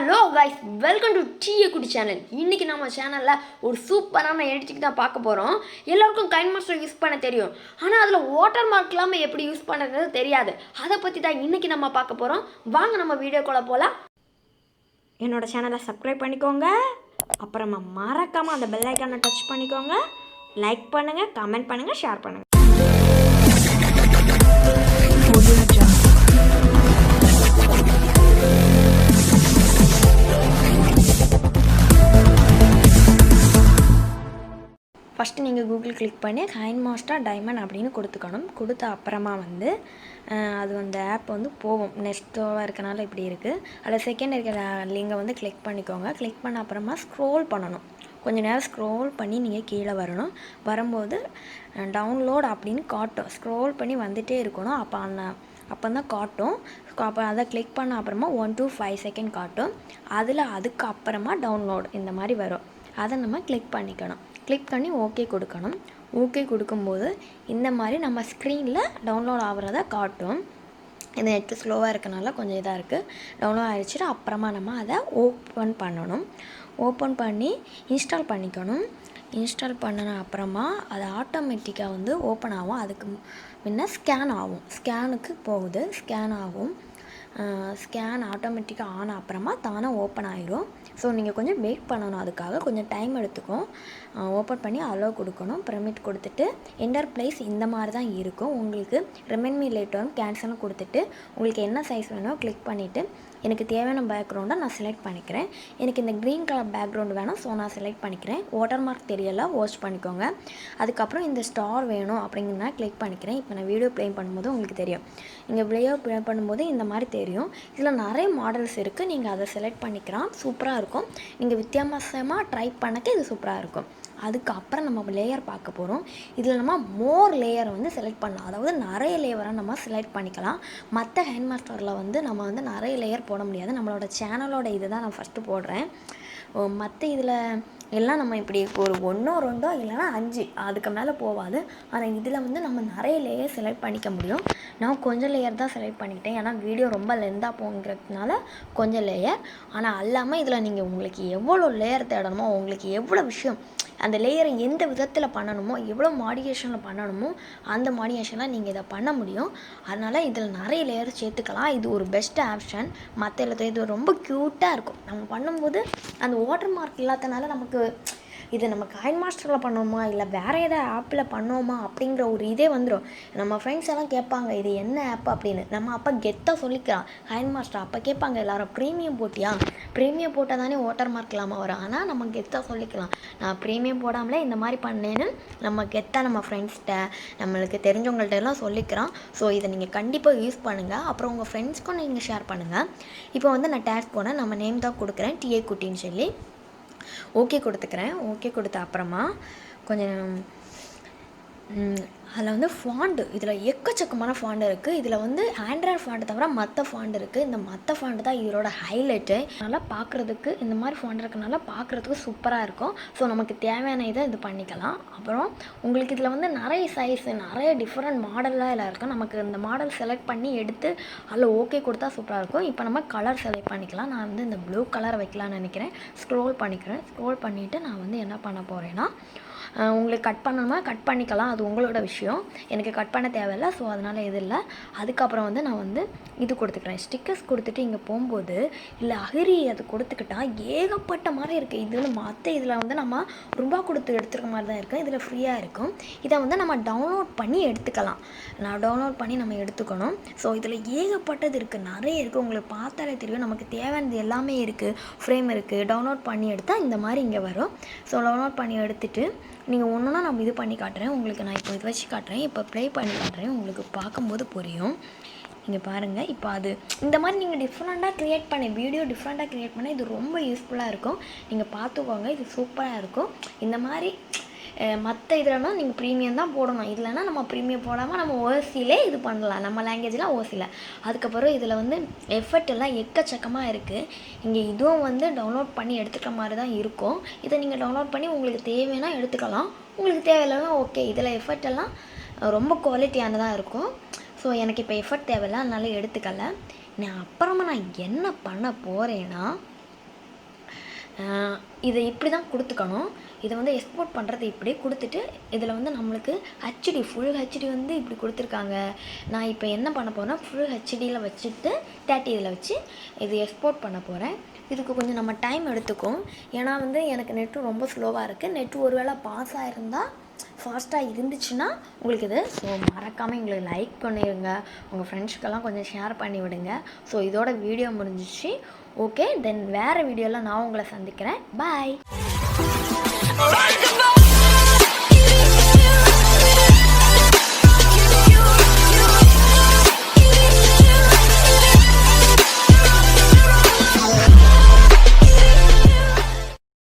Hello guys, welcome to Kutty channel. இன்றைக்கி நம்ம சேனலில் ஒரு சூப்பரான எடிட்டிங் தான் பார்க்க போகிறோம். எல்லாருக்கும் கைன்மாஸ்டர் யூஸ் பண்ண தெரியும், ஆனால் அதில் வாட்டர் மார்க் இல்லாமல் எப்படி யூஸ் பண்ணுறது தெரியாது. அதை பற்றி தான் இன்றைக்கி நம்ம பார்க்க போகிறோம். வாங்க நம்ம வீடியோக்குள்ளே போகலாம். என்னோடய சேனலை சப்ஸ்கிரைப் பண்ணிக்கோங்க, அப்புறமா மறக்காமல் அந்த பெல் ஐக்கானை டச் பண்ணிக்கோங்க. லைக் பண்ணுங்கள், கமெண்ட் பண்ணுங்கள், ஷேர் பண்ணுங்கள். ஃபஸ்ட்டு நீங்கள் கூகுள் கிளிக் பண்ணி கைன்மாஸ்டர் டைமண்ட் அப்படின்னு கொடுத்துக்கணும். கொடுத்த அப்புறமா அது அந்த ஆப் போகும். நெக்ஸ்ட்டாக இருக்கனால இப்படி இருக்குது. அதில் செகண்ட் இருக்கிற லிங்கை கிளிக் பண்ணிக்கோங்க. கிளிக் பண்ண அப்புறமா ஸ்க்ரோல் பண்ணணும். கொஞ்சம் நேரம் ஸ்க்ரோல் பண்ணி நீங்கள் கீழே வரணும். வரும்போது டவுன்லோட் அப்படின்னு காட்டும். ஸ்க்ரோல் பண்ணி வந்துகிட்டே இருக்கணும். அப்போ தான் காட்டும். அப்போ அதை கிளிக் பண்ண அப்புறமா 1 to 5 செகண்ட் காட்டும். அதுக்கு அப்புறமா டவுன்லோட் இந்த மாதிரி வரும். அதை நம்ம கிளிக் பண்ணிக்கணும். கிளிக் பண்ணி ஓகே கொடுக்கணும். ஓகே கொடுக்கும்போது இந்த மாதிரி நம்ம ஸ்க்ரீனில் டவுன்லோட் ஆகிறத காட்டும். இந்த நெட்டு ஸ்லோவாக இருக்கனால கொஞ்சம் இதாக இருக்குது. டவுன்லோட் ஆகிடுச்சிட்டு அப்புறமா நம்ம அதை ஓப்பன் பண்ணணும். ஓப்பன் பண்ணி இன்ஸ்டால் பண்ணிக்கணும். இன்ஸ்டால் பண்ணின அப்புறமா அது ஆட்டோமேட்டிக்காக ஓப்பன் ஆகும். அதுக்கு முன்ன ஸ்கேன் ஆகும். ஸ்கேனுக்கு போகுது. ஸ்கேன் ஆகும். ஸ்கேன் ஆட்டோமேட்டிக்காக ஆன அப்புறமா தானே ஓப்பன் ஆகிரும். ஸோ நீங்கள் கொஞ்சம் வெயிட் பண்ணணும். அதுக்காக கொஞ்சம் டைம் எடுத்துக்கும். ஓப்பன் பண்ணி அலோவ் கொடுக்கணும். பெர்மிட் கொடுத்துட்டு என்டர் ப்ளேஸ் இந்த மாதிரி தான் இருக்கும். உங்களுக்கு ரிமைண்ட் மீ லேட்டரும் கேன்சலும் கொடுத்துட்டு உங்களுக்கு என்ன சைஸ் வேணுமோ கிளிக் பண்ணிவிட்டு எனக்கு தேவையான பேக்ரவுண்டை நான் செலக்ட் பண்ணிக்கிறேன். எனக்கு இந்த க்ரீன் கலர் பேக்ரவுண்டு வேணும், ஸோ நான் செலக்ட் பண்ணிக்கிறேன். வாட்டர் மார்க் தெரியல, வாட்ச் பண்ணிக்கோங்க. அதுக்கப்புறம் இந்த ஸ்டார் வேணும் அப்படிங்கிறத கிளிக் பண்ணிக்கிறேன். இப்போ நான் வீடியோ ப்ளே பண்ணும்போது உங்களுக்கு தெரியும். இங்கே வீடியோ ப்ளே பண்ணும்போது இந்த மாதிரி தெரியும். இதில் நிறைய மாடல்ஸ் இருக்குது. நீங்கள் அதை செலக்ட் பண்ணிக்கலாம். சூப்பராக இருக்கும். நீங்கள் வித்தியாசமாக ட்ரை பண்ணக்க இது சூப்பராக இருக்கும். அதுக்கப்புறம் நம்ம லேயர் பார்க்க போகிறோம். இதில் நம்ம மோர் லேயரை செலக்ட் பண்ணலாம். அதாவது நிறைய லேயரை நம்ம செலக்ட் பண்ணிக்கலாம். மற்ற கைன்மாஸ்டரில் நம்ம நிறைய லேயர் போட முடியாது. நம்மளோட சேனலோட இது தான் நான் ஃபஸ்ட்டு போடுறேன். மற்ற இதில் எல்லாம் நம்ம இப்படி ஒரு 1 2 இல்லைனா 5 அதுக்கு மேலே போகாது. ஆனால் இதில் நம்ம நிறைய லேயர் செலக்ட் பண்ணிக்க முடியும். நான் கொஞ்சம் லேயர் தான் செலக்ட் பண்ணிக்கிட்டேன். ஏன்னா வீடியோ ரொம்ப லென்த்தாக போங்கிறதுனால கொஞ்சம் லேயர். ஆனால் அல்லாமல் இதில் நீங்கள் உங்களுக்கு எவ்வளோ லேயர் தேடணுமோ, உங்களுக்கு எவ்வளோ விஷயம் அந்த லேயரை எந்த விதத்தில் பண்ணணுமோ, எவ்வளோ மாடிஃபிகேஷனில் பண்ணணுமோ அந்த மாடிஃபிகேஷனில் நீங்கள் இதை பண்ண முடியும். அதனால் இதில் நிறைய லேயர் சேர்த்துக்கலாம். இது ஒரு பெஸ்ட் ஆப்ஷன். மற்ற இது ரொம்ப க்யூட்டாக இருக்கும். நம்ம பண்ணும்போது அந்த வாட்டர் மார்க் இல்லாதனால நமக்கு இது நம்ம கைன்மாஸ்டரில் பண்ணோமா இல்லை வேறு ஏதாவது ஆப்பில் பண்ணோமா அப்படிங்கிற ஒரு இதே வந்துடும். நம்ம ஃப்ரெண்ட்ஸ் எல்லாம் கேட்பாங்க இது என்ன ஆப் அப்படின்னு. நம்ம அப்போ கெத்தாக சொல்லிக்கலாம் கைன்மாஸ்டர். அப்போ கேட்பாங்க எல்லோரும் ப்ரீமியம் போட்டியா, ப்ரீமியம் போட்டால் தானே வாட்டர் மார்க் இல்லாமல் வரும். ஆனால் நம்ம கெத்தாக சொல்லிக்கலாம் நான் ப்ரீமியம் போடாமலே இந்த மாதிரி பண்ணேன்னு நம்ம கெத்தாக நம்ம ஃப்ரெண்ட்ஸ்கிட்ட நம்மளுக்கு தெரிஞ்சவங்கள்ட்ட எல்லாம் சொல்லிக்கிறோம். ஸோ இதை நீங்கள் கண்டிப்பாக யூஸ் பண்ணுங்கள். அப்புறம் உங்கள் ஃப்ரெண்ட்ஸ்க்கும் நீங்கள் ஷேர் பண்ணுங்கள். இப்போ நான் டேக் போனேன். நம்ம நேம் தான் கொடுக்குறேன், Kuttyன்னு சொல்லி ஓகே கொடுத்துக்கிறேன். ஓகே கொடுத்த அப்புறமா கொஞ்சம் அதில் ஃபாண்டு இதில் எக்கச்சக்கமான ஃபாண்டு இருக்குது. இதில் ஆண்ட்ராய்ட் ஃபாண்டு தவிர மற்ற ஃபாண்டு இருக்குது. இந்த மற்ற ஃபாண்டு தான் இதோட ஹைலைட்டு. நல்லா பார்க்குறதுக்கு இந்த மாதிரி ஃபாண்டு இருக்கனால பார்க்குறதுக்கு சூப்பராக இருக்கும். ஸோ நமக்கு தேவையான இதை இது பண்ணிக்கலாம். அப்புறம் உங்களுக்கு இதில் நிறைய சைஸு நிறைய டிஃப்ரெண்ட் மாடல்லாம் எல்லாம் இருக்கும். நமக்கு இந்த மாடல் செலக்ட் பண்ணி எடுத்து அதில் ஓகே கொடுத்தா சூப்பராக இருக்கும். இப்போ நம்ம கலர் செலக்ட் பண்ணிக்கலாம். நான் இந்த ப்ளூ கலர் வைக்கலான்னு நினைக்கிறேன். ஸ்க்ரோல் பண்ணிக்கிறேன். ஸ்க்ரோல் பண்ணிவிட்டு நான் என்ன பண்ண போகிறேன்னா, உங்களுக்கு கட் பண்ணணுமா கட் பண்ணிக்கலாம், அது உங்களோட விஷயம். எனக்கு கட் பண்ண தேவையில்லை. ஸோ அதனால் இது இல்லை. அதுக்கப்புறம் நான் இது கொடுத்துக்கிறேன். ஸ்டிக்கர்ஸ் கொடுத்துட்டு இங்கே போகும்போது இல்லை அகிரி அது கொடுத்துக்கிட்டால் ஏகப்பட்ட மாதிரி இருக்குது. இது மற்ற இதில் நம்ம ரூபா கொடுத்து எடுத்துருக்க மாதிரி தான் இருக்குது. இதில் ஃப்ரீயாக இருக்கும். இதை நம்ம டவுன்லோட் பண்ணி எடுத்துக்கலாம். நான் டவுன்லோட் பண்ணி நம்ம எடுத்துக்கணும். ஸோ இதில் ஏகப்பட்டது இருக்குது, நிறைய இருக்குது. உங்களுக்கு பார்த்தாலே தெரியும். நமக்கு தேவையானது எல்லாமே இருக்குது. ஃப்ரேம் இருக்குது. டவுன்லோட் பண்ணி எடுத்தால் இந்த மாதிரி இங்கே வரும். ஸோ டவுன்லோட் பண்ணி எடுத்துகிட்டு நீங்கள் ஒன்றுனா நம்ம இது பண்ணி காட்டுறேன் உங்களுக்கு. நான் இப்போ இது வச்சு காட்டுறேன். இப்போ ப்ளே பண்ணி காட்டுறேன். உங்களுக்கு பார்க்கும்போது புரியும். நீங்கள் பாருங்கள். இப்போ அது இந்த மாதிரி நீங்கள் டிஃப்ரெண்ட்டாக க்ரியேட் பண்ண வீடியோ டிஃப்ரெண்ட்டாக க்ரியேட் பண்ண இது ரொம்ப யூஸ்ஃபுல்லாக இருக்கும். நீங்கள் பார்த்துக்கோங்க. இது சூப்பராக இருக்கும். இந்த மாதிரி மற்ற இதில்னா நீங்கள் ப்ரீமியம் தான் போடணும். இல்லைனா நம்ம ப்ரீமியம் போடாமல் நம்ம ஓசிலே இது பண்ணலாம். நம்ம லாங்குவேஜில் ஓசியில். அதுக்கப்புறம் இதில் எஃபெக்ட் எல்லாம் எக்கச்சக்கமாக இருக்குது. இங்கே இதுவும் டவுன்லோட் பண்ணி எடுத்துக்கிற மாதிரி தான் இருக்கும். இதை நீங்கள் டவுன்லோட் பண்ணி உங்களுக்கு தேவைன்னா எடுத்துக்கலாம். உங்களுக்கு தேவையில்லைன்னா ஓகே. இதில் எஃபெக்ட் எல்லாம் ரொம்ப குவாலிட்டியானதாக இருக்கும். ஸோ எனக்கு இப்போ எஃபெக்ட் தேவையில்லை, அதனால எடுத்துக்கல. அப்புறமா நான் என்ன பண்ண போகிறேன்னா இதை இப்படி தான் கொடுத்துக்கணும். இதை வந்து எக்ஸ்போர்ட் பண்ணுறது இப்படி கொடுத்துட்டு இதில் வந்து நம்மளுக்கு ஹெச்டி ஃபுல் ஹெச்டி வந்து இப்படி கொடுத்துருக்காங்க. நான் இப்போ என்ன பண்ண போகிறேன்னா ஃபுல் ஹெச்டியில் வச்சுட்டு 30 இதில் வச்சு இது எக்ஸ்போர்ட் பண்ண போகிறேன். இதுக்கு கொஞ்சம் நம்ம டைம் எடுத்துக்கும். ஏன்னா வந்து எனக்கு நெட்டு ரொம்ப ஸ்லோவாக இருக்குது. நெட்டு ஒரு வேளை பாஸ் ஆகிருந்தால் ஃபாஸ்ட்டாக இருந்துச்சுன்னா உங்களுக்கு இது. ஸோ மறக்காமல் எங்களுக்கு லைக் பண்ணிடுங்க, உங்கள் ஃப்ரெண்ட்ஸ்க்கெல்லாம் கொஞ்சம் ஷேர் பண்ணி விடுங்க. ஸோ இதோட வீடியோ முடிஞ்சிச்சு. ஓகே, தென் வேறு வீடியோவில் நான் உங்களை சந்திக்கிறேன். பாய்.